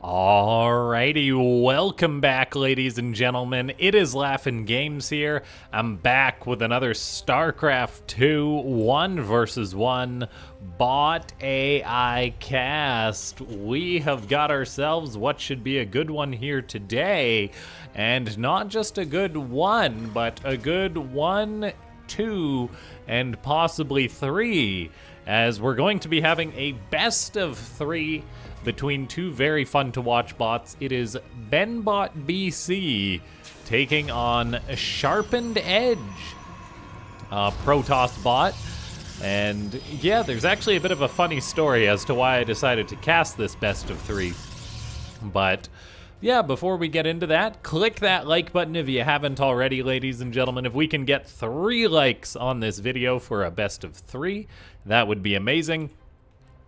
Alrighty, welcome back, ladies and gentlemen. It is LaughNgamez here. I'm back with another Starcraft 2 1 versus 1 bot AI cast. We have got ourselves what should be a good one here today, and not just a good one, but a good 1, 2, and possibly 3, as we're going to be having a best of 3 between two very fun to watch bots. It is BenBotBC taking on SharpenedEdge, Protoss bot. And yeah, there's actually a bit of a funny story as to why I decided to cast this best of 3. But yeah, before we get into that, click that like button if you haven't already, ladies and gentlemen. If we can get 3 likes on this video for a best of 3, that would be amazing.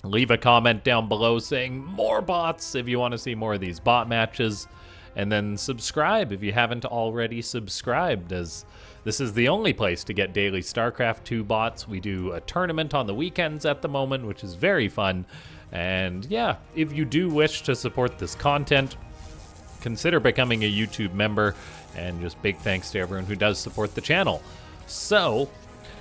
Leave a comment down below saying more bots if you want to see more of these bot matches. And then subscribe if you haven't already subscribed, as this is the only place to get daily StarCraft 2 bots. We do a tournament on the weekends at the moment, which is very fun. And yeah, if you do wish to support this content, consider becoming a YouTube member. And just big thanks to everyone who does support the channel. So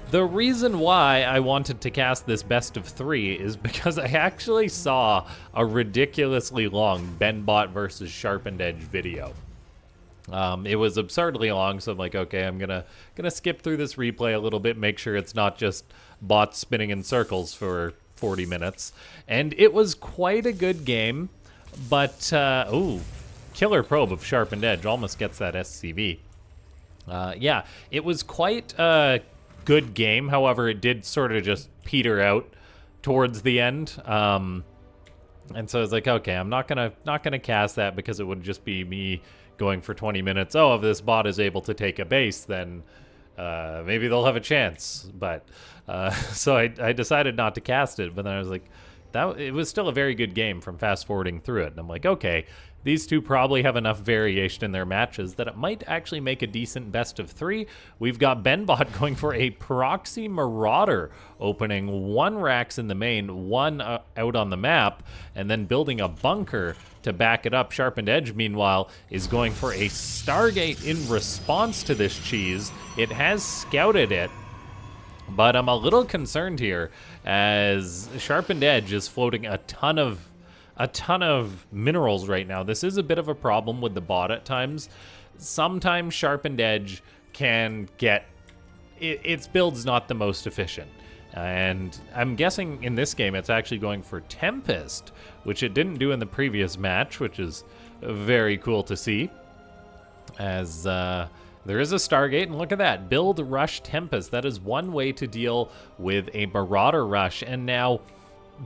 the reason why I wanted to cast this best of 3 is because I actually saw a ridiculously long Benbot versus SharpenedEdge video. It was absurdly long, so I'm like, okay, I'm gonna skip through this replay a little bit, make sure it's not just bots spinning in circles for 40 minutes. And it was quite a good game, but, ooh, killer probe of SharpenedEdge almost gets that SCV. Yeah, it was quite good game. However, it did sort of just peter out towards the end. And so I was like, okay, I'm not gonna cast that because it would just be me going for 20 minutes. Oh, if this bot is able to take a base, then maybe they'll have a chance. But so I decided not to cast it. But then I was like, it was still a very good game from fast forwarding through it. And I'm like, okay, these two probably have enough variation in their matches that it might actually make a decent best of 3. We've got Benbot going for a proxy marauder, opening 1 racks in the main, 1 out on the map, and then building a bunker to back it up. SharpenedEdge, meanwhile, is going for a Stargate in response to this cheese. It has scouted it, but I'm a little concerned here as SharpenedEdge is floating a ton of minerals right now. This is a bit of a problem with the bot at times. Sometimes SharpenedEdge can get its build's not the most efficient. And I'm guessing in this game it's actually going for Tempest, which it didn't do in the previous match, which is very cool to see. As there is a Stargate, and look at that. Build Rush Tempest. That is one way to deal with a Marauder Rush. And now,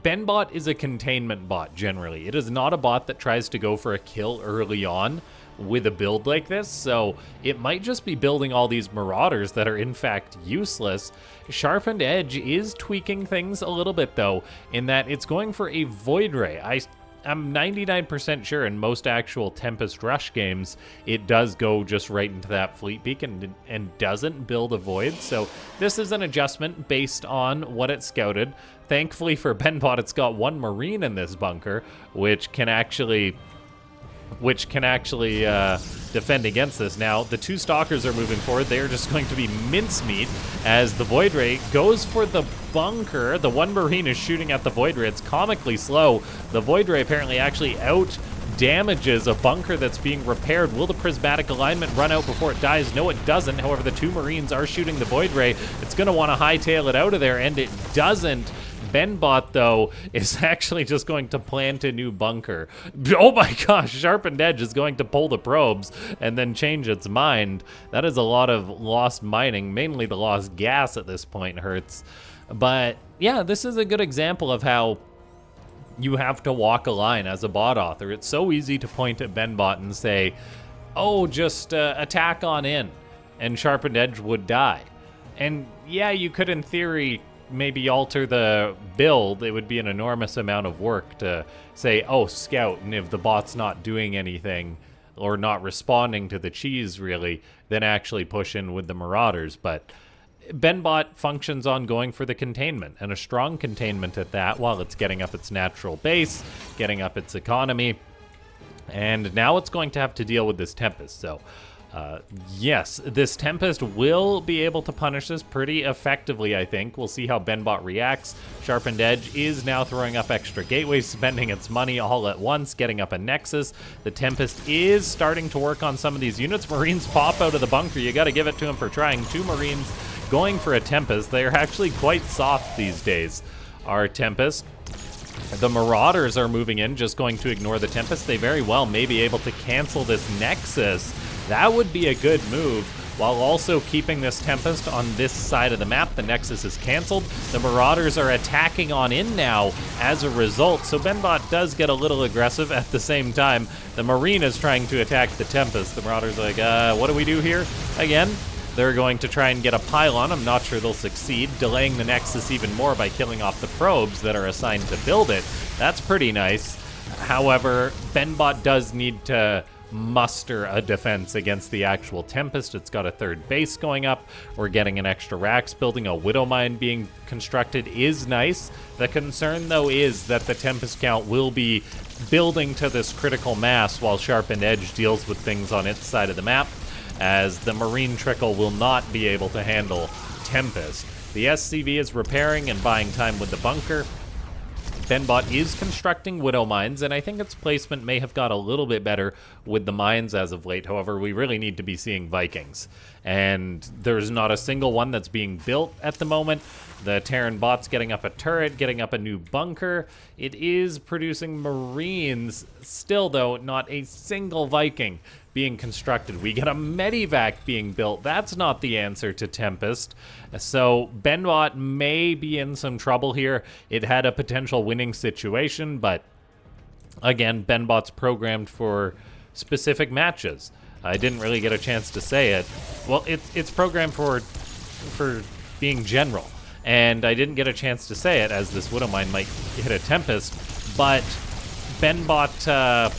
Benbot is a containment bot, generally. It is not a bot that tries to go for a kill early on with a build like this, so it might just be building all these Marauders that are in fact useless. SharpenedEdge is tweaking things a little bit, though, in that it's going for a Void Ray. I'm 99% sure in most actual Tempest Rush games, it does go just right into that fleet peak and doesn't build a Void. So this is an adjustment based on what it scouted. Thankfully for Benbot, it's got 1 Marine in this bunker, which can actually defend against this. Now, the 2 Stalkers are moving forward. They are just going to be mincemeat as the Void Ray goes for the bunker. The 1 Marine is shooting at the Void Ray. It's comically slow. The Void Ray apparently actually out damages a bunker that's being repaired. Will the prismatic alignment run out before it dies? No, it doesn't. However, the 2 Marines are shooting the Void Ray. It's going to want to hightail it out of there, and it doesn't. Benbot, though, is actually just going to plant a new bunker. Oh my gosh, SharpenedEdge is going to pull the probes and then change its mind. That is a lot of lost mining, mainly the lost gas at this point hurts. But yeah, this is a good example of how you have to walk a line as a bot author. It's so easy to point at Benbot and say, oh, just attack on in, and SharpenedEdge would die. And yeah, you could, in theory, maybe alter the build. It would be an enormous amount of work to say, oh, scout, and if the bot's not doing anything or not responding to the cheese, really, then actually push in with the Marauders. But Benbot functions on going for the containment, and a strong containment at that, while it's getting up its natural base, getting up its economy. And now it's going to have to deal with this Tempest. So, yes, this Tempest will be able to punish this pretty effectively, I think. We'll see how Benbot reacts. SharpenedEdge is now throwing up extra gateways, spending its money all at once, getting up a Nexus. The Tempest is starting to work on some of these units. Marines pop out of the bunker. You got to give it to him for trying. 2 Marines going for a Tempest. They're actually quite soft these days, our Tempest. The Marauders are moving in, just going to ignore the Tempest. They very well may be able to cancel this Nexus. That would be a good move, while also keeping this Tempest on this side of the map. The Nexus is canceled. The Marauders are attacking on in now as a result, so Benbot does get a little aggressive. At the same time, the Marine is trying to attack the Tempest. The Marauders are like, what do we do here? Again, they're going to try and get a pylon. I'm not sure they'll succeed, delaying the Nexus even more by killing off the probes that are assigned to build it. That's pretty nice. However, Benbot does need to muster a defense against the actual Tempest. It's got a 3rd base going up. We're getting an extra racks. Building a Widow Mine being constructed is nice. The concern, though, is that the Tempest count will be building to this critical mass while SharpenedEdge deals with things on its side of the map, as the Marine trickle will not be able to handle Tempest. The SCV is repairing and buying time with the bunker. Benbot is constructing Widow Mines, and I think its placement may have got a little bit better with the mines as of late. However, we really need to be seeing Vikings, and there's not a single one that's being built at the moment. The Terran bot's getting up a turret, getting up a new bunker. It is producing Marines. Still, though, not a single Viking being constructed. We get a Medivac being built. That's not the answer to Tempest. So Benbot may be in some trouble here. It had a potential winning situation, but again, Benbot's programmed for specific matches. I didn't really get a chance to say it. Well, it's programmed for being general, and I didn't get a chance to say it, as this Widow Mine might hit a Tempest, but Benbot,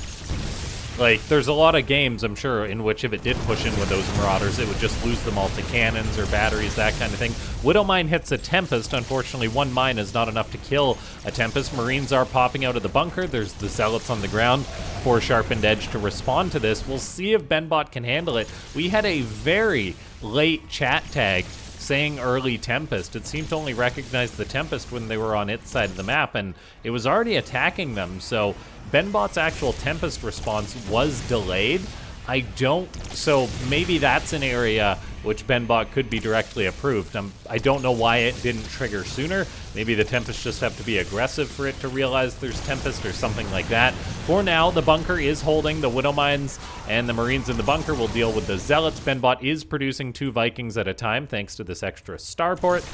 like, there's a lot of games, I'm sure, in which if it did push in with those Marauders, it would just lose them all to cannons or batteries, that kind of thing. Widow Mine hits a Tempest. Unfortunately, 1 mine is not enough to kill a Tempest. Marines are popping out of the bunker. There's the Zealots on the ground for SharpenedEdge to respond to this. We'll see if Benbot can handle it. We had a very late chat tag saying early Tempest. It seemed to only recognize the Tempest when they were on its side of the map, and it was already attacking them, so Benbot's actual Tempest response was delayed. So maybe that's an area which Benbot could be directly approved. I don't know why it didn't trigger sooner. Maybe the Tempest just have to be aggressive for it to realize there's Tempest or something like that. For now, the bunker is holding. The Widow Mines and the Marines in the bunker will deal with the Zealots. Benbot is producing 2 Vikings at a time thanks to this extra starport.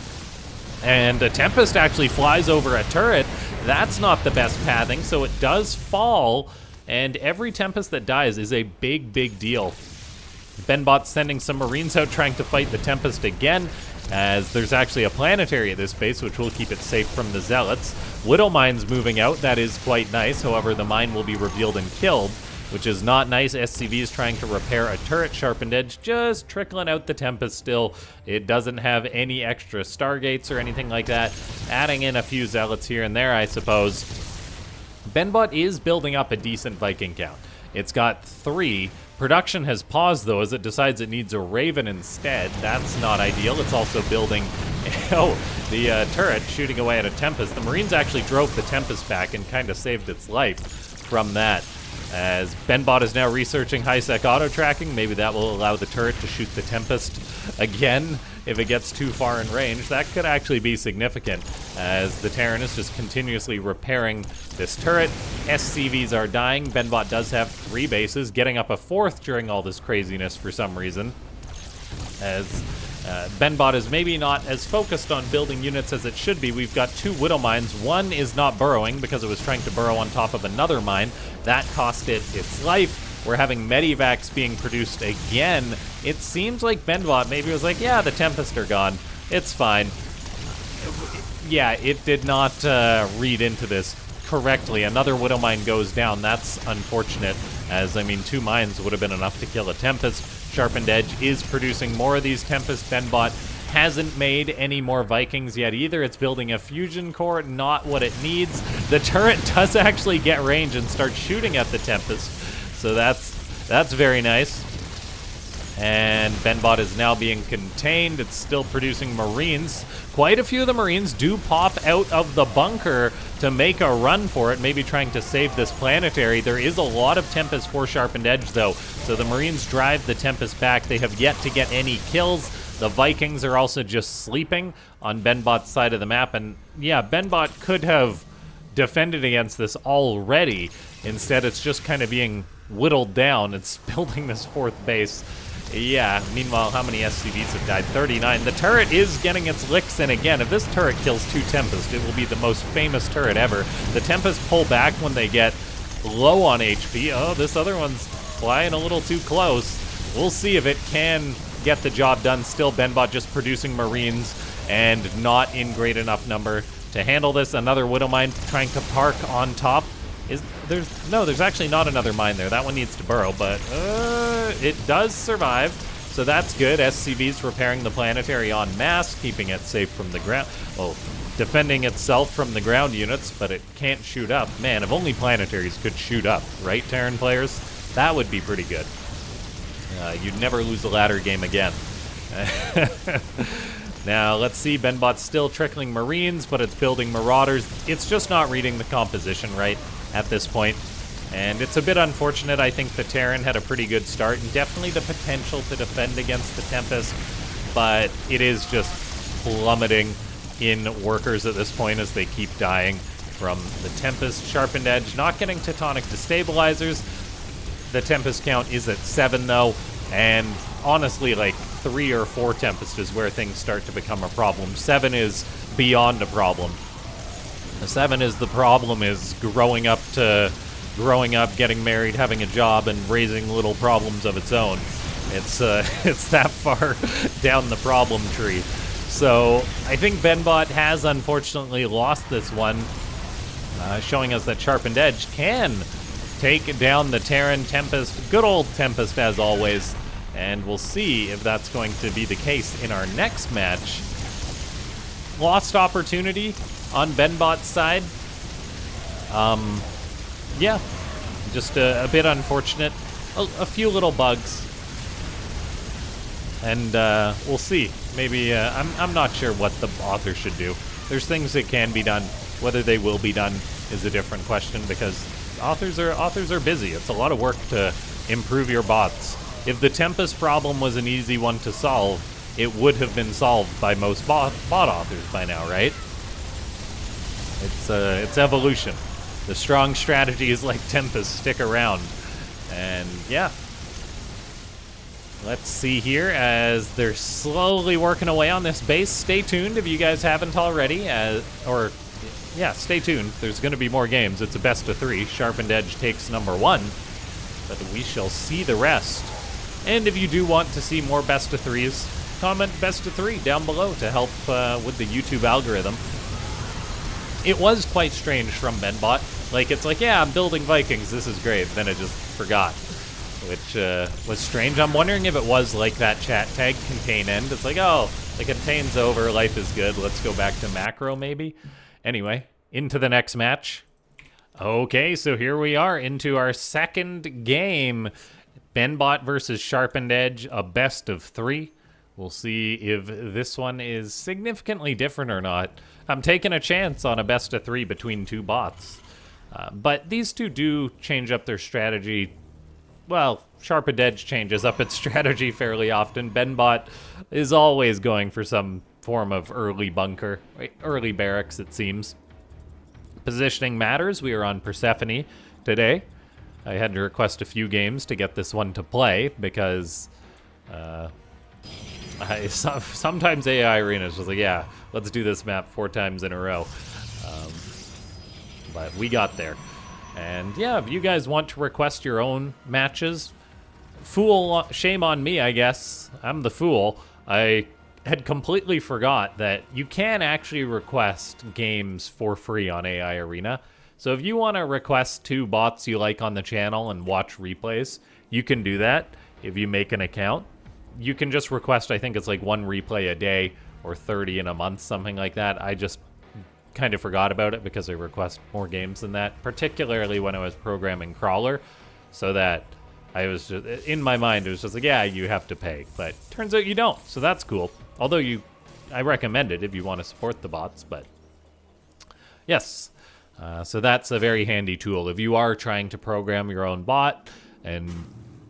And a Tempest actually flies over a turret. That's not the best pathing, so it does fall. And every Tempest that dies is a big, big deal. Benbot's sending some Marines out trying to fight the Tempest again, as there's actually a planetary at this base, which will keep it safe from the Zealots. Widow Mine's moving out. That is quite nice. However, the mine will be revealed and killed, which is not nice. SCV is trying to repair a turret. SharpenedEdge just trickling out the Tempest still. It doesn't have any extra Stargates or anything like that. Adding in a few Zealots here and there, I suppose. Benbot is building up a decent Viking count. It's got 3. Production has paused, though, as it decides it needs a Raven instead. That's not ideal. It's also building the turret, shooting away at a Tempest. The Marines actually drove the Tempest back and kind of saved its life from that. As Benbot is now researching high-sec auto-tracking, maybe that will allow the turret to shoot the Tempest again if it gets too far in range. That could actually be significant, as the Terran is just continuously repairing this turret. SCVs are dying. Benbot does have 3 bases, getting up a 4th during all this craziness for some reason, as Benbot is maybe not as focused on building units as it should be. We've got 2 Widow Mines. One is not burrowing because it was trying to burrow on top of another mine. That cost it its life. We're having Medivacs being produced again. It seems like Benbot maybe was like, yeah, the Tempest are gone. It's fine. Yeah, it did not read into this correctly. Another Widow Mine goes down. That's unfortunate, as, I mean, 2 mines would have been enough to kill a Tempest. SharpenedEdge is producing more of these Tempests. Benbot hasn't made any more Vikings yet either. It's building a fusion core, not what it needs. The turret does actually get range and start shooting at the Tempest. So that's very nice. And Benbot is now being contained. It's still producing Marines. Quite a few of the Marines do pop out of the bunker to make a run for it, maybe trying to save this planetary. There is a lot of Tempest for SharpenedEdge, though, so the Marines drive the Tempest back. They have yet to get any kills. The Vikings are also just sleeping on Benbot's side of the map, and yeah, Benbot could have defended against this already. Instead, it's just kind of being whittled down. It's building this fourth base. Yeah, meanwhile, how many SCVs have died? 39. The turret is getting its licks in again. If this turret kills 2 Tempest, it will be the most famous turret ever. The Tempest pull back when they get low on HP. Oh, this other one's flying a little too close. We'll see if it can get the job done. Still, Benbot just producing Marines and not in great enough number to handle this. Another Widow Mine trying to park on top. There's actually not another mine there. That one needs to burrow, but it does survive, so that's good. SCV's repairing the planetary en masse, keeping it safe from the ground. Well, defending itself from the ground units, but it can't shoot up. Man, if only planetaries could shoot up, right, Terran players? That would be pretty good. You'd never lose a ladder game again. Now, let's see. Benbot's still trickling Marines, but it's building Marauders. It's just not reading the composition right at this point. And it's a bit unfortunate. I think the Terran had a pretty good start and definitely the potential to defend against the Tempest, but it is just plummeting in workers at this point as they keep dying from the Tempest. SharpenedEdge not getting Teutonic Destabilizers. The Tempest count is at 7 though, and honestly, like 3 or 4 Tempest is where things start to become a problem. 7 is beyond a problem. 7 is the problem, is growing up, getting married, having a job, and raising little problems of its own. It's that far down the problem tree. So I think Benbot has unfortunately lost this one, showing us that SharpenedEdge can take down the Terran Tempest, good old Tempest as always, and we'll see if that's going to be the case in our next match. Lost opportunity on Benbot's side. Yeah, just a bit unfortunate. A few little bugs. And we'll see. Maybe, I'm not sure what the author should do. There's things that can be done. Whether they will be done is a different question, because authors are busy. It's a lot of work to improve your bots. If the Tempest problem was an easy one to solve, it would have been solved by most bot authors by now, right? It's evolution. The strong strategies like Tempest stick around. And yeah. Let's see here as they're slowly working away on this base. Stay tuned if you guys haven't already. Yeah, stay tuned. There's going to be more games. It's a best of 3. SharpenedEdge takes number 1. But we shall see the rest. And if you do want to see more best of 3s, comment best of 3 down below to help with the YouTube algorithm. It was quite strange from Benbot. Like, it's like, yeah, I'm building Vikings. This is great. Then I just forgot, which was strange. I'm wondering if it was like that chat tag, contain end. It's like, oh, the contain's over. Life is good. Let's go back to macro, maybe. Anyway, into the next match. Okay, so here we are into our second game. Benbot versus SharpenedEdge, a best of 3. We'll see if this one is significantly different or not. I'm taking a chance on a best of 3 between 2 bots. But these two do change up their strategy. Well, SharpenedEdge changes up its strategy fairly often. Benbot is always going for some form of early bunker, early barracks, it seems. Positioning matters. We are on Persephone today. I had to request a few games to get this one to play because sometimes AI Arenas was like, yeah, let's do this map 4 times in a row. But we got there. And yeah, if you guys want to request your own matches, shame on me, I guess. I'm the fool. I had completely forgot that you can actually request games for free on AI Arena. So if you want to request 2 bots you like on the channel and watch replays, you can do that if you make an account. You can just request, I think it's like 1 replay a day or 30 in a month, something like that. I just kind of forgot about it because I request more games than that, particularly when I was programming Crawler. so that I was just, in my mind, it was just like, yeah, you have to pay. But turns out you don't, so that's cool. Although I recommend it if you want to support the bots, but yes. So that's a very handy tool. If you are trying to program your own bot and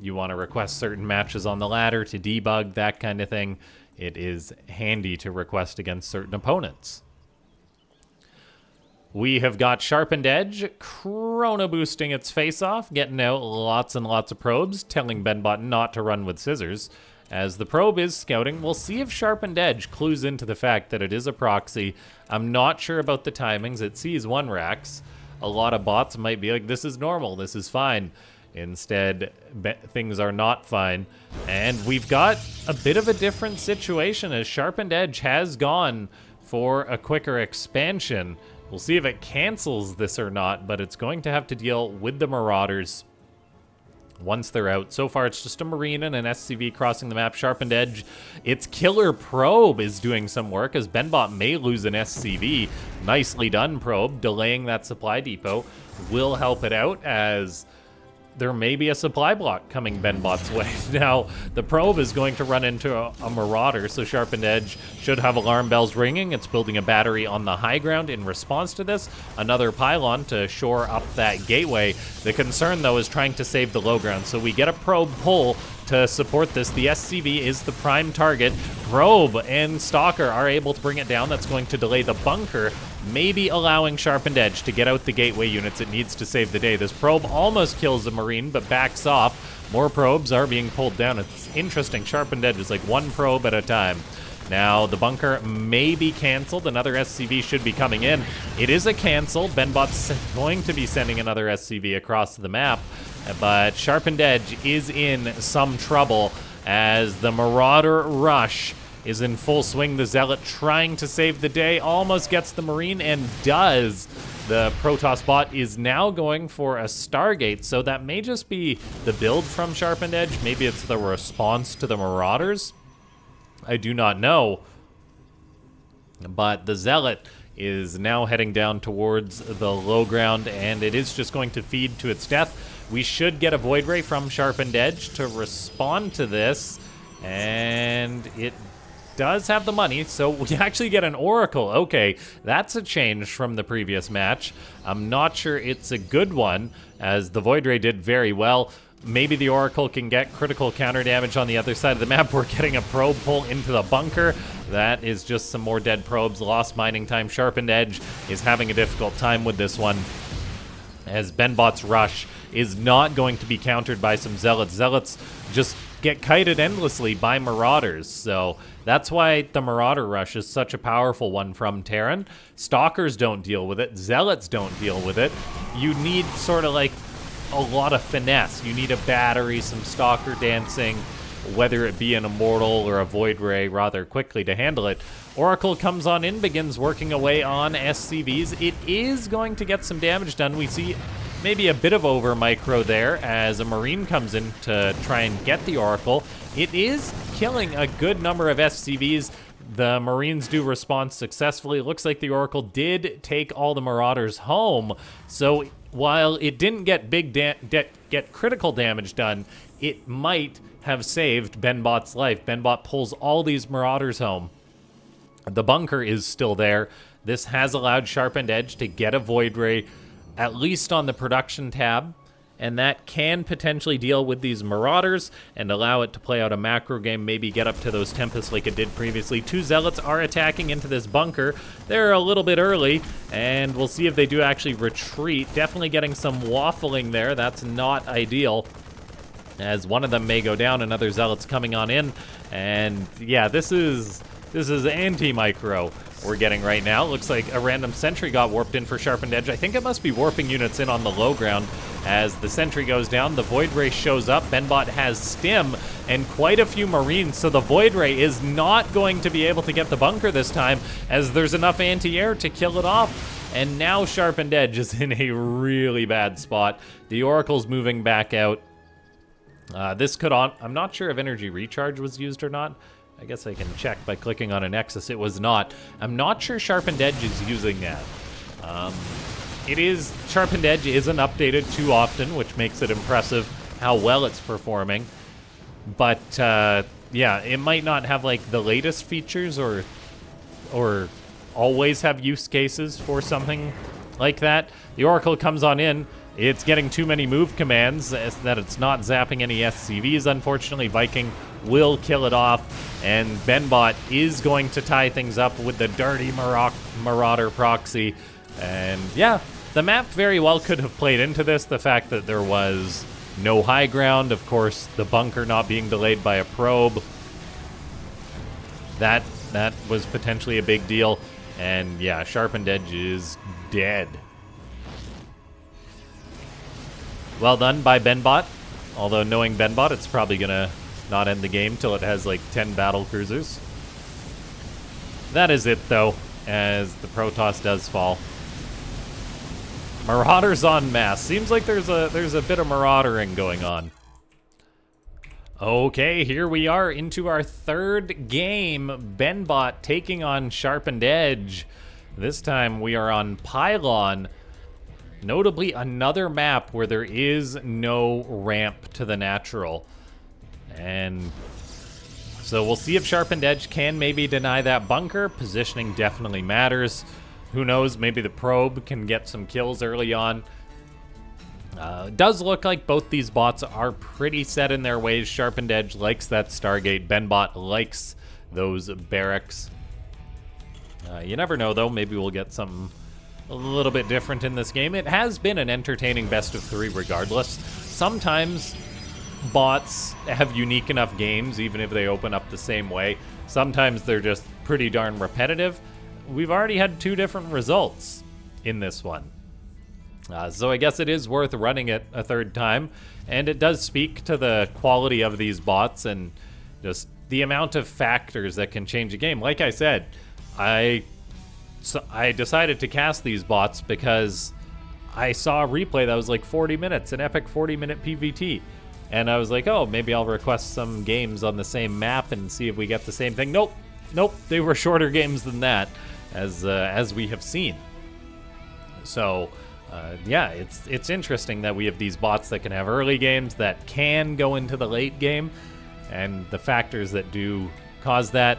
you want to request certain matches on the ladder to debug, that kind of thing, it is handy to request against certain opponents. We have got SharpenedEdge chrono boosting its face off, getting out lots and lots of probes, telling BenBot not to run with scissors. As the probe is scouting, we'll see if SharpenedEdge clues into the fact that it is a proxy. I'm not sure about the timings. It sees 1 racks. A lot of bots might be like, this is normal, this is fine. Instead, things are not fine. And we've got a bit of a different situation as SharpenedEdge has gone for a quicker expansion. We'll see if it cancels this or not, but it's going to have to deal with the Marauders once they're out. So far, it's just a Marine and an SCV crossing the map. SharpenedEdge, its killer probe is doing some work as BenBot may lose an SCV. Nicely done, probe. Delaying that supply depot will help it out as there may be a supply block coming BenBot's way. Now, the probe is going to run into a Marauder, so SharpenedEdge should have alarm bells ringing. It's building a battery on the high ground in response to this. Another pylon to shore up that gateway. The concern, though, is trying to save the low ground, so we get a probe pull to support this. The SCV is the prime target. Probe and Stalker are able to bring it down. That's going to delay the bunker, maybe allowing SharpenedEdge to get out the gateway units it needs to save the day. This probe almost kills the Marine, but backs off. More probes are being pulled down. It's interesting. SharpenedEdge is like 1 probe at a time. Now, the bunker may be canceled. Another SCV should be coming in. It is a cancel. BenBot's going to be sending another SCV across the map, but SharpenedEdge is in some trouble as the Marauder rush is in full swing. The Zealot trying to save the day, almost gets the Marine and does. The Protoss bot is now going for a Stargate, so that may just be the build from SharpenedEdge. Maybe it's the response to the Marauders. I do not know. But the Zealot is now heading down towards the low ground, and it is just going to feed to its death. We should get a Void Ray from SharpenedEdge to respond to this, and it does have the money, so we actually get an Oracle. Okay, that's a change from the previous match. I'm not sure it's a good one, as the Void Ray did very well. Maybe the Oracle can get critical counter damage on the other side of the map. We're getting a probe pull into the bunker. That is just some more dead probes. Lost mining time. SharpenedEdge is having a difficult time with this one, as BenBot's rush is not going to be countered by some Zealots. Zealots just get kited endlessly by Marauders, so that's why the Marauder rush is such a powerful one from Terran. Stalkers don't deal with it. Zealots don't deal with it. You need sort of like a lot of finesse. You need a battery, some Stalker dancing, whether it be an Immortal or a Void Ray, rather quickly to handle it. Oracle comes on in, begins working away on SCVs. It is going to get some damage done. We see maybe a bit of over micro there as a Marine comes in to try and get the Oracle. It is killing a good number of SCVs. The Marines do respond successfully. It looks like the Oracle did take all the Marauders home. So while it didn't get get critical damage done, it might have saved BenBot's life. BenBot pulls all these Marauders home. The bunker is still there. This has allowed SharpenedEdge to get a Void Ray, at least on the production tab, and that can potentially deal with these Marauders and allow it to play out a macro game, maybe get up to those Tempests like it did previously. 2 Zealots are attacking into this bunker. They're a little bit early, and we'll see if they do actually retreat. Definitely getting some waffling there. That's not ideal, as one of them may go down. Another Zealot's coming on in, and yeah, this is anti-micro we're getting right now. Looks like a random sentry got warped in for SharpenedEdge. I think it must be warping units in on the low ground. As the sentry goes down, the Void Ray shows up. BenBot has stim and quite a few Marines, so the Void Ray is not going to be able to get the bunker this time, as there's enough anti-air to kill it off. And now SharpenedEdge is in a really bad spot. The Oracle's moving back out. This could I'm not sure if energy recharge was used or not. I guess I can check by clicking on a Nexus. It was not. I'm not sure SharpenedEdge is using that. SharpenedEdge isn't updated too often, which makes it impressive how well it's performing. But yeah, it might not have like the latest features or always have use cases for something like that. The Oracle comes on in. It's getting too many move commands that it's not zapping any SCVs, unfortunately. Viking will kill it off, and Benbot is going to tie things up with the dirty Marauder proxy. And yeah, the map very well could have played into this. The fact that there was no high ground, of course, the bunker not being delayed by a probe. That was potentially a big deal. And yeah, SharpenedEdge is dead. Well done by Benbot. Although knowing Benbot, it's probably gonna not end the game till it has like 10 battle cruisers. That is it though, as the Protoss does fall. Marauders en masse. Seems like there's a bit of maraudering going on. Okay, here we are into our third game. Benbot taking on SharpenedEdge. This time we are on Pylon. Notably, another map where there is no ramp to the natural. And so we'll see if SharpenedEdge can maybe deny that bunker. Positioning definitely matters. Who knows, maybe the probe can get some kills early on. It does look like both these bots are pretty set in their ways. SharpenedEdge likes that Stargate. Benbot likes those barracks. You never know, though. Maybe we'll get something a little bit different in this game. It has been an entertaining best of 3 regardless. Sometimes bots have unique enough games, even if they open up the same way. Sometimes they're just pretty darn repetitive. We've already had 2 different results in this one. So I guess it is worth running it a third time, and it does speak to the quality of these bots and just the amount of factors that can change a game. Like I said, I decided to cast these bots because I saw a replay that was like 40 minutes, an epic 40-minute PvT, and I was like, oh, maybe I'll request some games on the same map and see if we get the same thing. Nope, they were shorter games than that, as we have seen. So yeah, it's interesting that we have these bots that can have early games that can go into the late game, and the factors that do cause that.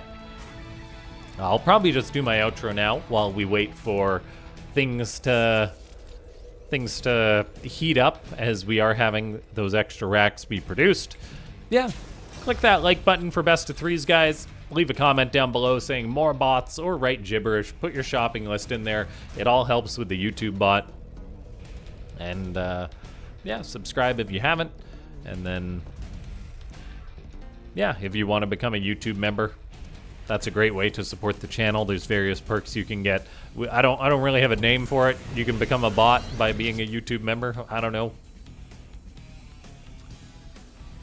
I'll probably just do my outro now while we wait for things to heat up, as we are having those extra racks be produced. Yeah, click that like button for best of 3s, guys. Leave a comment down below saying more bots or write gibberish. Put your shopping list in there. It all helps with the YouTube bot. And yeah, subscribe if you haven't. And then yeah, if you want to become a YouTube member, that's a great way to support the channel. There's various perks you can get. I don't really have a name for it. You can become a bot by being a YouTube member. I don't know.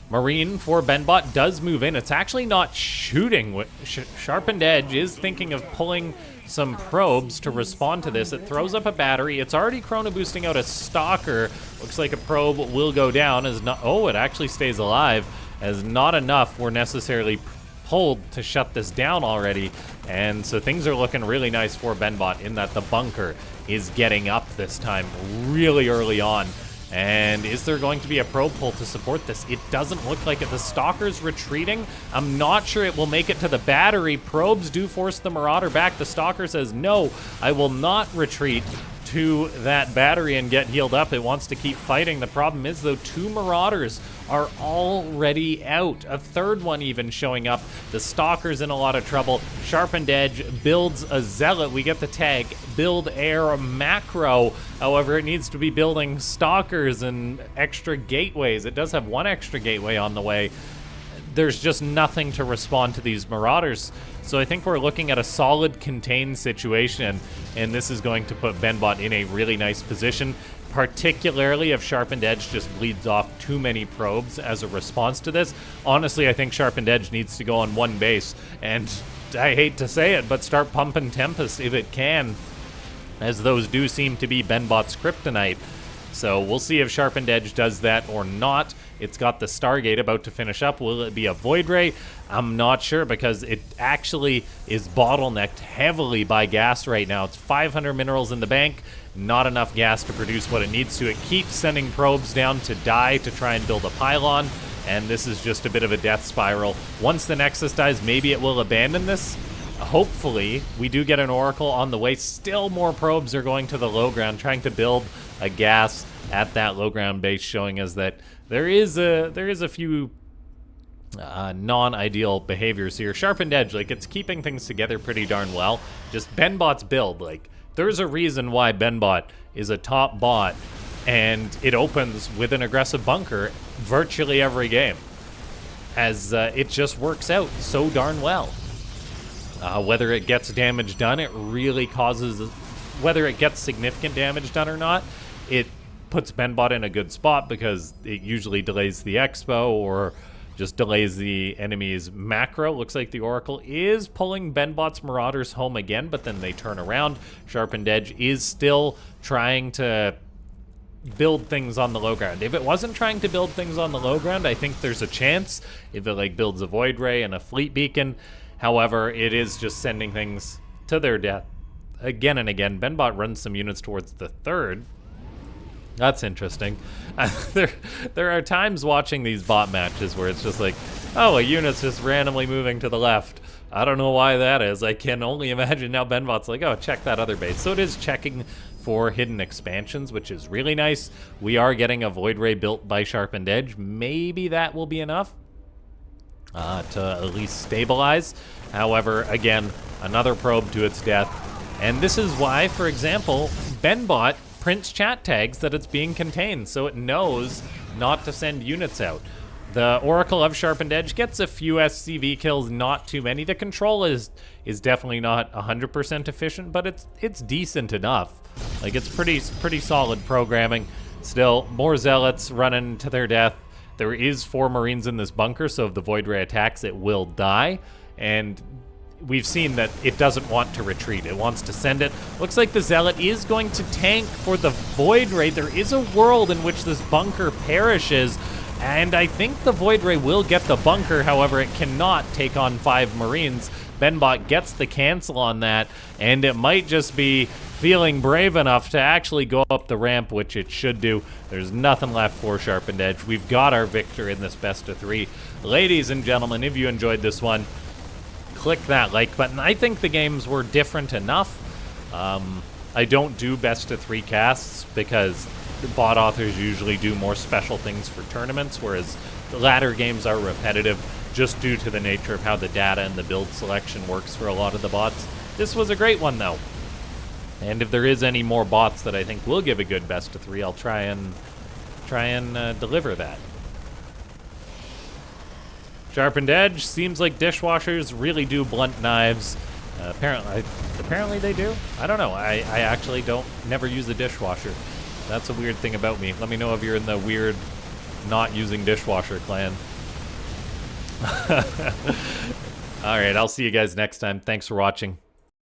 Marine for Benbot does move in. It's actually not shooting. SharpenedEdge is thinking of pulling some probes to respond to this. It throws up a battery. It's already chrono boosting out a stalker. Looks like a probe will go down. As not, oh, it actually stays alive, as not enough were necessarily pulled to shut this down already. And so things are looking really nice for Benbot in that the bunker is getting up this time really early on. And is there going to be a probe pull to support this? It doesn't look like it. The Stalker's retreating. I'm not sure it will make it to the battery. Probes do force the Marauder back. The Stalker says, no, I will not retreat to that battery and get healed up. It wants to keep fighting. The problem is, though, 2 Marauders are already out. A third one even showing up. The Stalker's in a lot of trouble. SharpenedEdge builds a Zealot. We get the tag, build air macro. However, it needs to be building Stalkers and extra gateways. It does have 1 extra gateway on the way. There's just nothing to respond to these Marauders. So I think we're looking at a solid contained situation, and this is going to put Benbot in a really nice position, particularly if SharpenedEdge just bleeds off too many probes as a response to this. Honestly, I think SharpenedEdge needs to go on 1 base, and I hate to say it, but start pumping Tempest if it can, as those do seem to be Benbot's kryptonite. So we'll see if Sharpened Edge does that or not. It's got the Stargate about to finish up. Will it be a Void Ray? I'm not sure, because it actually is bottlenecked heavily by gas right now. It's 500 minerals in the bank, not enough gas to produce what it needs to. It keeps sending probes down to die to try and build a pylon, and this is just a bit of a death spiral. Once the Nexus dies, maybe it will abandon this. Hopefully, we do get an Oracle on the way. Still more probes are going to the low ground, trying to build a gas at that low ground base, showing us that there is a few non-ideal behaviors here. Sharpened Edge, like, it's keeping things together pretty darn well. Just BenBot's build, like, there's a reason why BenBot is a top bot, and it opens with an aggressive bunker virtually every game, as it just works out so darn well. Whether it gets damage done, it really causes, whether it gets significant damage done or not, it puts BenBot in a good spot, because it usually delays the expo or just delays the enemy's macro. Looks like the Oracle is pulling BenBot's Marauders home again, but then they turn around. Sharpened Edge is still trying to build things on the low ground. If it wasn't trying to build things on the low ground, I think there's a chance if it like builds a Void Ray and a Fleet Beacon. However, it is just sending things to their death again and again. BenBot runs some units towards the third. That's interesting. There are times watching these bot matches where it's just like, oh, a unit's just randomly moving to the left. I don't know why that is. I can only imagine now BenBot's like, oh, check that other base. So it is checking for hidden expansions, which is really nice. We are getting a Void Ray built by Sharpened Edge. Maybe that will be enough to at least stabilize. However, again, another probe to its death. And this is why, for example, BenBot prints chat tags that it's being contained, so it knows not to send units out. The Oracle of Sharpened Edge gets a few SCV kills, not too many. The control is definitely not 100% efficient, but it's decent enough. Like, it's pretty solid programming. Still, more Zealots running to their death. There is 4 Marines in this bunker, so if the Void Ray attacks, it will die. And we've seen that it doesn't want to retreat. It wants to send it. Looks like the Zealot is going to tank for the Void Ray. There is a world in which this bunker perishes, and I think the Void Ray will get the bunker. However, it cannot take on 5 Marines. BenBot gets the cancel on that, and it might just be feeling brave enough to actually go up the ramp, which it should do. There's nothing left for Sharpened Edge. We've got our victor in this best of 3. Ladies and gentlemen, if you enjoyed this one, click that like button. I think the games were different enough. I don't do best of 3 casts because the bot authors usually do more special things for tournaments, whereas the latter games are repetitive just due to the nature of how the data and the build selection works for a lot of the bots. This was a great one, though. And if there is any more bots that I think will give a good best of 3, I'll try and deliver that. Sharpened Edge, seems like dishwashers really do blunt knives. Apparently they do. I don't know. I actually never use a dishwasher. That's a weird thing about me. Let me know if you're in the weird not using dishwasher clan. All right, I'll see you guys next time. Thanks for watching.